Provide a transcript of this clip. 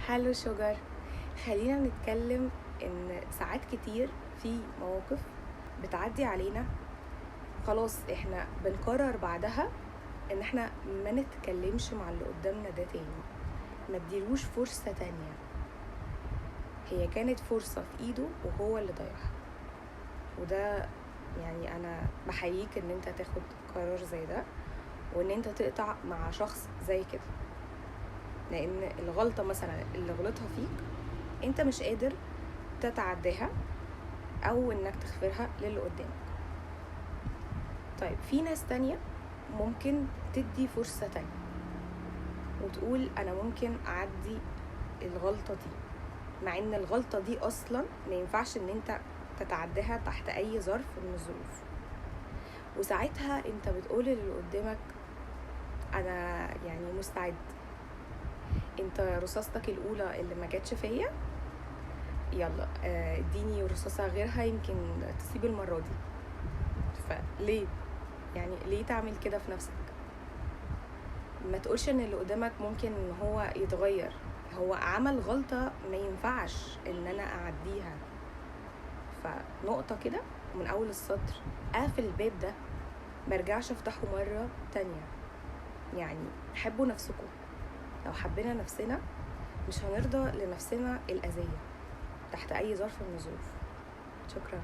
هالو شوجر. خلينا نتكلم ان ساعات كتير في مواقف بتعدي علينا، خلاص احنا بنقرر بعدها ان احنا ما نتكلمش مع اللي قدامنا ده تاني، ما اديلوش فرصة تانية. هي كانت فرصة في ايده وهو اللي ضيعها، وده يعني انا بحييك ان انت تاخد قرار زي ده وان انت تقطع مع شخص زي كده، لان الغلطة مثلا اللي غلطها فيك انت مش قادر تتعداها او انك تغفرها للي قدامك. طيب في ناس تانية ممكن تدي فرصة تانية وتقول انا ممكن اعدي الغلطة دي، مع ان الغلطة دي اصلا ما ينفعش ان انت تتعداها تحت اي ظرف من الظروف. وساعتها انت بتقول للي قدامك انا يعني مستعد، انت رصاصتك الاولى اللي ما جاتش فيا، يلا اديني رصاصة غيرها يمكن تصيب المرة دي. فليه يعني ليه تعمل كده في نفسك؟ ما تقولش ان اللي قدامك ممكن ان هو يتغير، هو عمل غلطة ما ينفعش ان انا اعديها. فنقطة كده من اول السطر، قافل الباب ده مرجعش افتحه مرة تانية. يعني حبوا نفسكم، لو حبينا نفسنا مش هنرضى لنفسنا الأذية تحت اي ظرف من الظروف. شكرا.